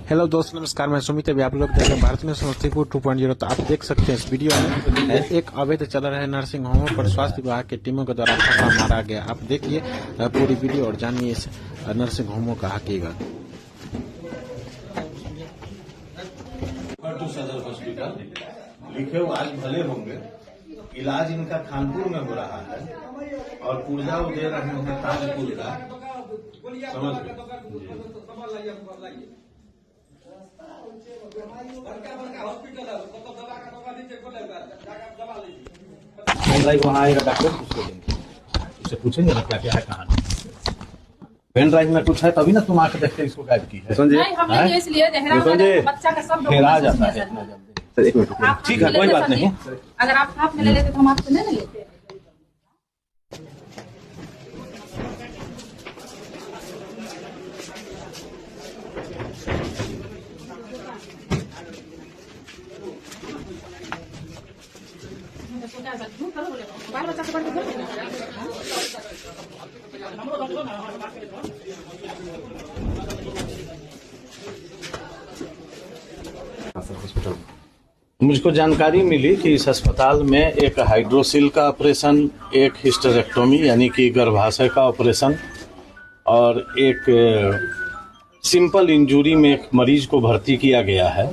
Hello दोस्तों, नमस्कार। मैं सुमित। अभी आप लोग देख रहे हैं भारत में समस्तीपुर 2.0। तो आप देख सकते हैं इस वीडियो में एक अवैध चल रहे नर्सिंग होमों पर स्वास्थ्य विभाग की टीमों के द्वारा छापा मारा गया। आप देखिए पूरी वीडियो और जानिए इस नर्सिंग होमों का हकीकत। सदर हॉस्पिटल लिखे हुए आज भले होंगे, इलाज इनका कानपुर में हो रहा है और पुर्जा वो दे रहे हैं ताजपुर का, समझ गए। वहाँ आएगा डॉक्टर, उसको देंगे, उससे पूछेंगे ना क्या क्या है कहानी। पेन ड्राइव में कुछ है तभी ना तुम आके देखते इसको गायब की है। बच्चा का सब फिर आ जाता है। ठीक है, कोई बात नहीं। अगर आप साथ में ले लेते तो हम आपसे नहीं लेते। बाल बच्चा को मुझको जानकारी मिली कि इस अस्पताल में एक हाइड्रोसिल का ऑपरेशन, एक हिस्टेरेक्टोमी यानी कि गर्भाशय का ऑपरेशन और एक सिंपल इंजरी में एक मरीज को भर्ती किया गया है।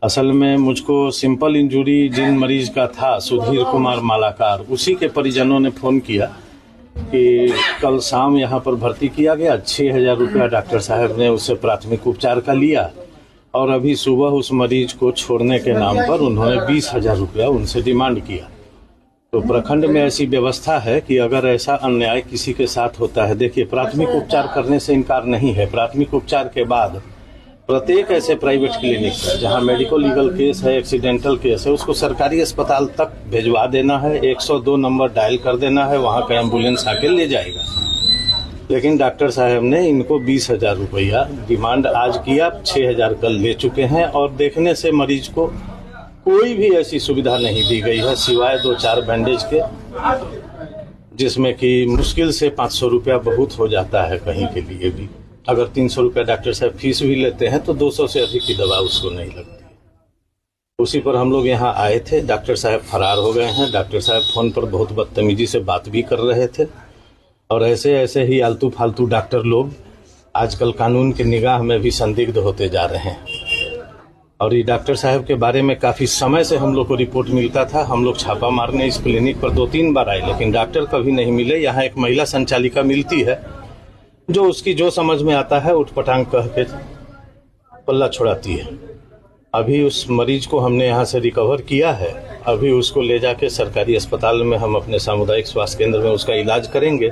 असल में मुझको सिंपल इंजरी जिन मरीज का था, सुधीर कुमार मालाकार, उसी के परिजनों ने फ़ोन किया कि कल शाम यहाँ पर भर्ती किया गया। 6,000 रुपया डॉक्टर साहब ने उससे प्राथमिक उपचार का लिया और अभी सुबह उस मरीज को छोड़ने के नाम पर उन्होंने 20,000 रुपया उनसे डिमांड किया। तो प्रखंड में ऐसी व्यवस्था है कि अगर ऐसा अन्याय किसी के साथ होता है, देखिए प्राथमिक उपचार करने से इनकार नहीं है। प्राथमिक उपचार के बाद प्रत्येक ऐसे प्राइवेट क्लिनिक है जहां मेडिको लीगल केस है, एक्सीडेंटल केस है, उसको सरकारी अस्पताल तक भिजवा देना है। 102 नंबर डायल कर देना है, वहां का एम्बुलेंस आके ले जाएगा। लेकिन डॉक्टर साहब ने इनको 20,000 रुपया डिमांड आज किया, 6,000 कल ले चुके हैं और देखने से मरीज को कोई भी ऐसी सुविधा नहीं दी गई है सिवाय 2-4 बैंडेज के, जिसमें कि मुश्किल से 500 रुपया बहुत हो जाता है कहीं के लिए भी। अगर 300 रुपया डॉक्टर साहब फीस भी लेते हैं तो 200 से अधिक की दवा उसको नहीं लगती। उसी पर हम लोग यहाँ आए थे, डॉक्टर साहब फरार हो गए हैं। डॉक्टर साहब फोन पर बहुत बदतमीजी से बात भी कर रहे थे और ऐसे ही आलतू फालतू डॉक्टर लोग आजकल कानून की निगाह में भी संदिग्ध होते जा रहे हैं। और ये डॉक्टर साहब के बारे में काफ़ी समय से हम लोग को रिपोर्ट मिलता था। हम लोग छापा मारने इस क्लिनिक पर 2-3 बार आए, लेकिन डॉक्टर कभी नहीं मिले। यहाँ एक महिला संचालिका मिलती है जो उसकी जो समझ में आता है उठपटांग कह के पल्ला छुड़ाती है। अभी उस मरीज को हमने यहाँ से रिकवर किया है, अभी उसको ले जाके सरकारी अस्पताल में हम अपने सामुदायिक स्वास्थ्य केंद्र में उसका इलाज करेंगे।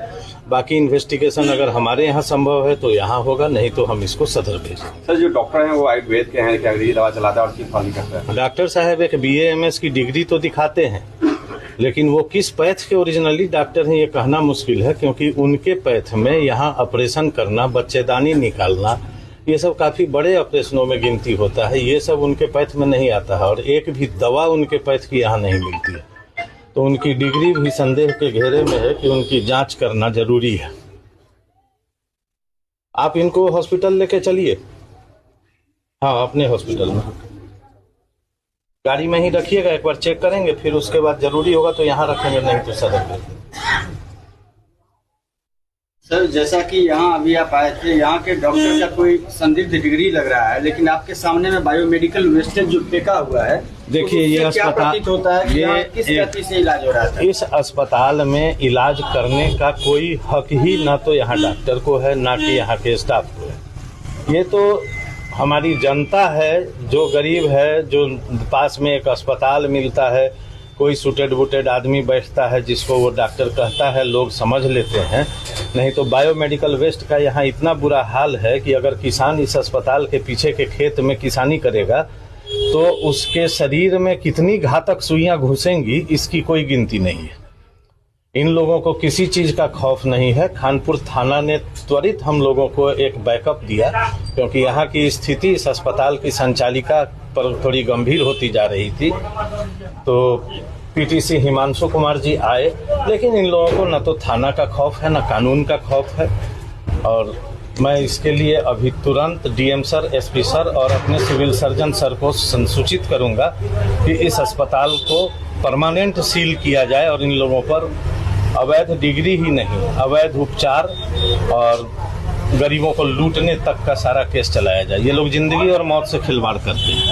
बाकी इन्वेस्टिगेशन अगर हमारे यहाँ संभव है तो यहाँ होगा, नहीं तो हम इसको सदर भेजेंगे। सर, जो डॉक्टर हैं वो आयुर्वेद के हैं, क्या अंग्रेजी दवा चलाता है और किस फॉलो करता है? डॉक्टर साहब एक BA-MS की डिग्री तो दिखाते हैं, लेकिन वो किस पैथ के ओरिजिनली डॉक्टर हैं ये कहना मुश्किल है, क्योंकि उनके पैथ में यहाँ ऑपरेशन करना, बच्चेदानी निकालना, ये सब काफ़ी बड़े ऑपरेशनों में गिनती होता है। ये सब उनके पैथ में नहीं आता है और एक भी दवा उनके पैथ की यहाँ नहीं मिलती है। तो उनकी डिग्री भी संदेह के घेरे में है कि उनकी जांच करना जरूरी है। आप इनको हॉस्पिटल लेके चलिए, हाँ अपने हॉस्पिटल में गाड़ी में ही रखिएगा, एक बार चेक करेंगे, फिर उसके बाद जरूरी होगा तो यहाँ रखेंगे, नहीं तो सदर में। सर, जैसा कि यहाँ अभी आप आए थे, यहाँ के डॉक्टर का कोई संदिग्ध डिग्री लग रहा है, लेकिन आपके सामने में बायोमेडिकल वेस्टेज जो फेंका हुआ है, देखिए ये अस्पताल होता है कि यहाँ किस गति से इलाज हो रहा है? इस अस्पताल में इलाज करने का कोई हक ही ना तो यहाँ डॉक्टर को है, ना कि यहाँ के स्टाफ को है। ये तो हमारी जनता है जो गरीब है, जो पास में एक अस्पताल मिलता है, कोई सुटेड बुटेड आदमी बैठता है जिसको वो डॉक्टर कहता है, लोग समझ लेते हैं। नहीं तो बायोमेडिकल वेस्ट का यहाँ इतना बुरा हाल है कि अगर किसान इस अस्पताल के पीछे के खेत में किसानी करेगा तो उसके शरीर में कितनी घातक सुइयां घुसेंगी इसकी कोई गिनती नहीं है। इन लोगों को किसी चीज का खौफ नहीं है। खानपुर थाना ने त्वरित हम लोगों को एक बैकअप दिया, क्योंकि यहाँ की स्थिति इस अस्पताल की संचालिका पर थोड़ी गंभीर होती जा रही थी। तो PTC हिमांशु कुमार जी आए, लेकिन इन लोगों को न तो थाना का खौफ है, न कानून का खौफ है, और मैं इसके लिए अभी तुरंत डीएम सर, एसपी सर और अपने सिविल सर्जन सर को सूचित करूंगा कि इस अस्पताल को परमानेंट सील किया जाए और इन लोगों पर अवैध डिग्री ही नहीं, अवैध उपचार और गरीबों को लूटने तक का सारा केस चलाया जाए। ये लोग जिंदगी और मौत से खिलवाड़ करते हैं।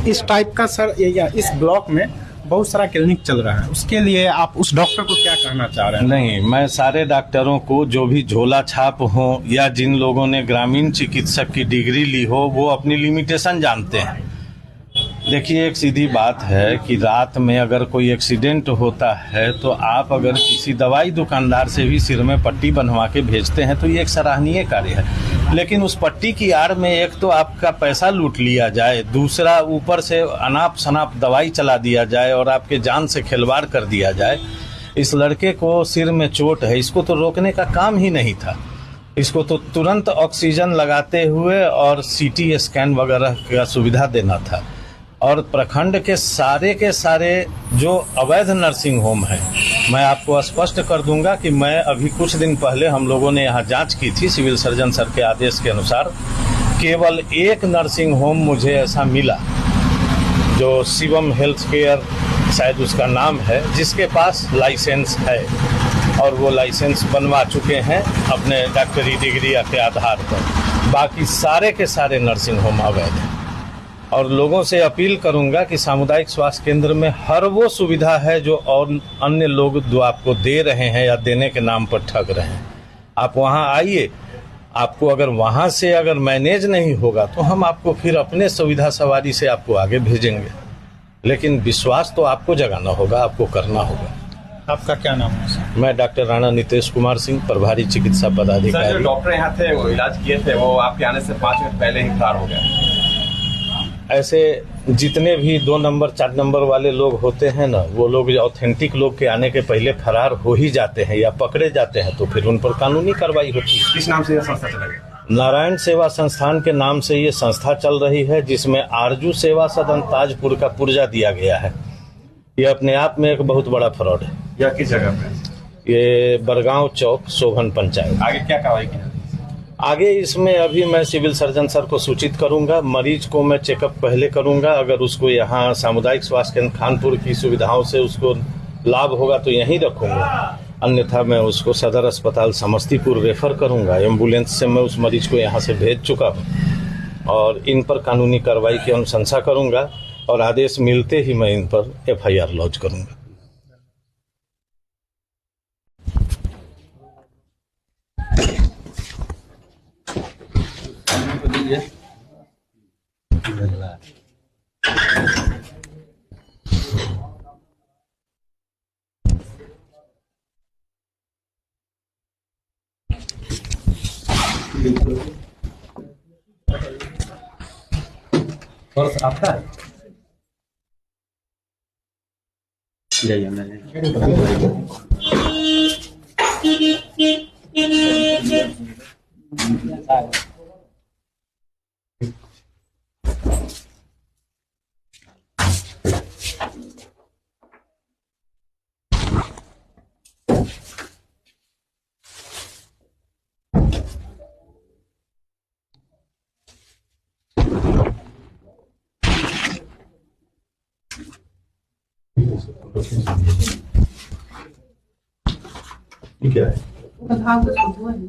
इस टाइप का सर या इस ब्लॉक में बहुत सारा क्लिनिक चल रहा है, उसके लिए आप उस डॉक्टर को क्या कहना चाह रहे हैं? नहीं, मैं सारे डॉक्टरों को जो भी झोला छाप हो या जिन लोगों ने ग्रामीण चिकित्सक की डिग्री ली हो वो अपनी लिमिटेशन जानते हैं। देखिए, एक सीधी बात है कि रात में अगर कोई एक्सीडेंट होता है तो आप अगर किसी दवाई दुकानदार से भी सिर में पट्टी बनवा के भेजते हैं तो ये एक सराहनीय कार्य है, लेकिन उस पट्टी की आड़ में एक तो आपका पैसा लूट लिया जाए, दूसरा ऊपर से अनाप शनाप दवाई चला दिया जाए और आपके जान से खिलवाड़ कर दिया जाए। इस लड़के को सिर में चोट है, इसको तो रोकने का काम ही नहीं था। इसको तो तुरंत ऑक्सीजन लगाते हुए और सीटी स्कैन वगैरह का सुविधा देना था। और प्रखंड के सारे जो अवैध नर्सिंग होम है, मैं आपको स्पष्ट कर दूंगा कि मैं अभी कुछ दिन पहले हम लोगों ने यहाँ जांच की थी सिविल सर्जन सर के आदेश के अनुसार। केवल एक नर्सिंग होम मुझे ऐसा मिला जो शिवम हेल्थ केयर शायद उसका नाम है, जिसके पास लाइसेंस है और वो लाइसेंस बनवा चुके हैं अपने डॉक्टरी डिग्री के आधार पर। बाकी सारे के सारे नर्सिंग होम अवैध हैं। और लोगों से अपील करूंगा कि सामुदायिक स्वास्थ्य केंद्र में हर वो सुविधा है जो और अन्य लोग जो आपको दे रहे हैं या देने के नाम पर ठग रहे हैं, आप वहां आइए। आपको अगर वहां से अगर मैनेज नहीं होगा तो हम आपको फिर अपने सुविधा सवारी से आपको आगे भेजेंगे, लेकिन विश्वास तो आपको जगाना होगा, आपको करना होगा। आपका क्या नाम है सर? मैं डॉक्टर राणा नितेश कुमार सिंह, प्रभारी चिकित्सा सर, पदाधिकारी। जो डॉक्टर यहाँ थे वो इलाज किए थे, वो आपके आने से 5 मिनट पहले ही फरार हो गया। ऐसे जितने भी 2 नंबर 4 नंबर वाले लोग होते हैं ना, वो लोग ऑथेंटिक लोग के आने के पहले फरार हो ही जाते हैं या पकड़े जाते हैं, तो फिर उन पर कानूनी कार्रवाई होती है। किस नाम से यह संस्था चलेगी? नारायण सेवा संस्थान के नाम से ये संस्था चल रही है, जिसमें आरजू सेवा सदन ताजपुर का पुर्जा दिया गया है। ये अपने आप में एक बहुत बड़ा फ्रॉड है। यह किस जगह पे? ये बरगांव चौक, शोभन पंचायत। आगे क्या कार्रवाई की? आगे इसमें अभी मैं सिविल सर्जन सर को सूचित करूंगा। मरीज को मैं चेकअप पहले करूंगा, अगर उसको यहाँ सामुदायिक स्वास्थ्य केंद्र खानपुर की सुविधाओं से उसको लाभ होगा तो यहीं रखूंगा, अन्यथा मैं उसको सदर अस्पताल समस्तीपुर रेफर करूंगा। एम्बुलेंस से मैं उस मरीज को यहाँ से भेज चुका हूँ और इन पर कानूनी कार्रवाई की अनुशंसा करूंगा और आदेश मिलते ही मैं इन पर FIR लॉन्च करूंगा। पर्स आपका है? जाइए क्या है? घाव तो सब हुआ है।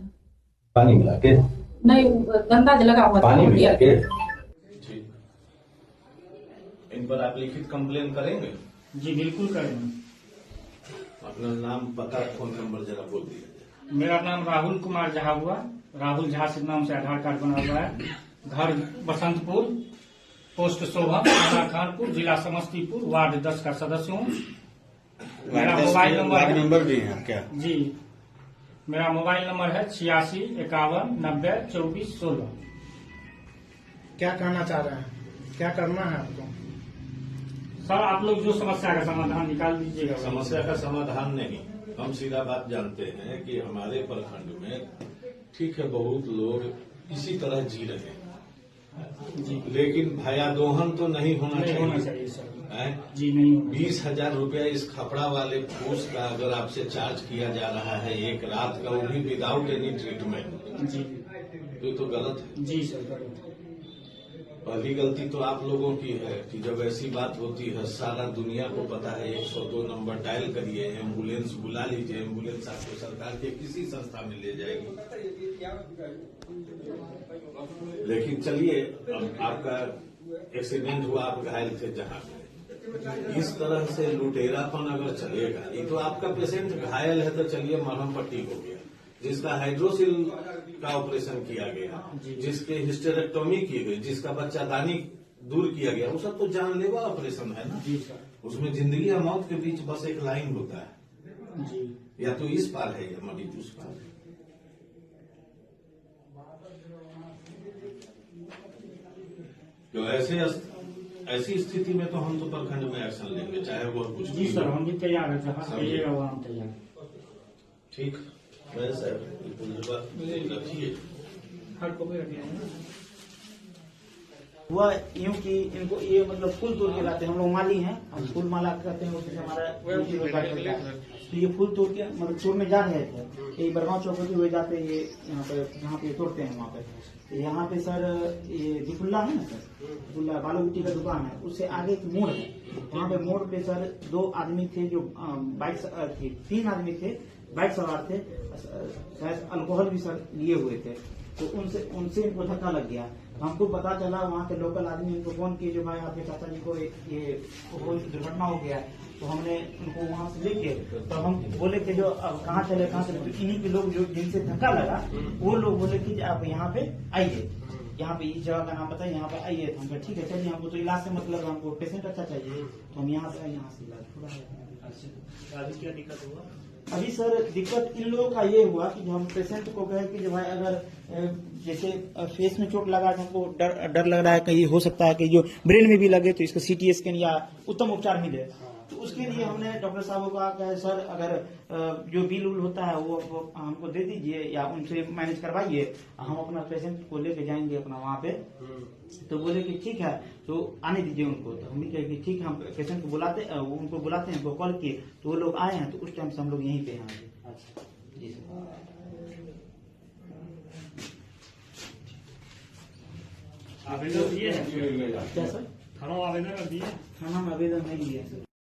पानी मिला के? नहीं, गंदा लगा हुआ था। पानी मिला के? इन पर आप लिखित कंप्लेन करेंगे? जी बिल्कुल करेंगे। अपना नाम, पता, फोन नंबर जरा बोल दीजिए। मेरा नाम राहुल कुमार झा हुआ। राहुल झा से नाम से आधार कार्ड बना हुआ है। घर बसंतपुर, पोस्ट शोभन, थाना खानपुर, जिला समस्तीपुर, वार्ड 10 का सदस्य हूँ। मेरा मोबाइल नंबर भी है क्या? जी, मेरा मोबाइल नंबर है 86 51 90 24 16। क्या कहना चाह रहे हैं, क्या करना है आपको? सर, आप लोग जो समस्या का समाधान निकाल दीजिएगा। समस्या का समाधान नहीं, हम सीधा बात जानते हैं कि हमारे प्रखंड में ठीक है बहुत लोग इसी तरह जी रहे हैं, जी लेकिन भयादोहन तो नहीं होना नहीं होना चाहिए। चाहिए सर। हैं? जी नहीं होना 20,000 रुपया इस खपड़ा वाले कोर्स का अगर आपसे चार्ज किया जा रहा है एक रात का, वो भी विदाउट एनी ट्रीटमेंट, चाहिए। जी तो ये तो गलत है। जी सर करें। पहली गलती तो आप लोगों की है कि जब ऐसी बात होती है, सारा दुनिया को पता है, 102 नंबर डायल करिए, एम्बुलेंस बुला लीजिए, एम्बुलेंस आपको सरकार के किसी संस्था में ले जाएगी। लेकिन चलिए, अब आपका एक्सीडेंट हुआ, आप घायल थे जहां पे, इस तरह से लुटेरापन अगर चलेगा, ये तो आपका पेशेंट घायल है तो चलिए मरहम पट्टी हो गया, जिसका हाइड्रोसिल का ऑपरेशन किया गया, जिसके हिस्टेरेक्टोमी की गई, जिसका बच्चादानी दूर किया गया, वो सब तो जानलेवा ऑपरेशन है ना। जी सर। उसमें जिंदगी और मौत के बीच बस एक लाइन होता है, जी या तो इस पार है या मरीज उस पार है। तो ऐसी स्थिति में तो हम तो प्रखंड में एक्शन लेंगे, चाहे वो कुछ जी भी सर, हो। हम भी तैयार है, जहाँ समझे। कहिएगा वहाँ हम तैयार। ठीक, मैं साहब रखिए। हर को भी रखिए। हुआ यूं कि इनको ये मतलब फूल तोड़ के लाते हैं, हम लोग माली हैं, हम फूल माला कहते हैं, उससे हमारा रोजी रोजगार चलता है। तो ये फूल तोड़ के मतलब तोड़ने जा रहे थे, ये बरगांव चौक होते हुए जाते, ये यहाँ पे जहाँ पे तोड़ते हैं वहाँ पे। यहाँ पे सर ये जिपुल्ला है ना सर, जिपुल्ला बालू गिट्टी का दुकान है, उससे आगे एक मोड़ है, वहाँ पे मोड़ पे सर 2 आदमी थे जो बाइक थी, 3 आदमी थे बाइक सवार थे, शायद अल्कोहल भी सर लिए हुए थे। तो उनसे इनको धक्का लग गया। तो हमको पता चला, वहाँ के लोकल आदमी इनको फोन किए, जो भाई आपके चाचा जी को ये दुर्घटना हो गया। तो हमने उनको वहाँ से लेके, तो हम बोले कि जो अब कहाँ चले। तो इन्हीं के लोग जो जिनसे धक्का लगा, वो लोग बोले कि आप यहाँ पे आइए, यहाँ पे इस जगह का नाम बताइए, यहाँ पे आइए। तो हम कहा ठीक है चलिए, हमको तो इलाज से मतलब, हमको पेशेंट अच्छा चाहिए। तो हम यहाँ से इलाज थोड़ा। अभी क्या दिक्कत हुआ? अभी सर दिक्कत इन लोगों का ये हुआ कि जो हम पेशेंट को कहे कि जो भाई अगर जैसे फेस में चोट लगा, तो हमको डर लग रहा है कहीं हो सकता है कि जो ब्रेन में भी लगे, तो इसका CT स्कैन या उत्तम उपचार मिले। तो उसके लिए हमने डॉक्टर साहब को कहा सर अगर जो बिल उल होता है वो हमको दे दीजिए या उनसे मैनेज करवाइए, हम अपना पेशेंट को लेके जाएंगे अपना वहाँ पे। तो बोले कि ठीक है, तो आने दीजिए उनको। तो हम भी कहे कि ठीक है, हम पेशेंट को उनको बुलाते हैं, उनको कॉल किए, तो वो लोग आए हैं। तो उस टाइम से हम लोग यहीं पे हैं। अच्छा जी सर। आवेदन दिए हैं क्या सर? थाना आवेदन दिए? थाना में आवेदन नहीं दिया सर।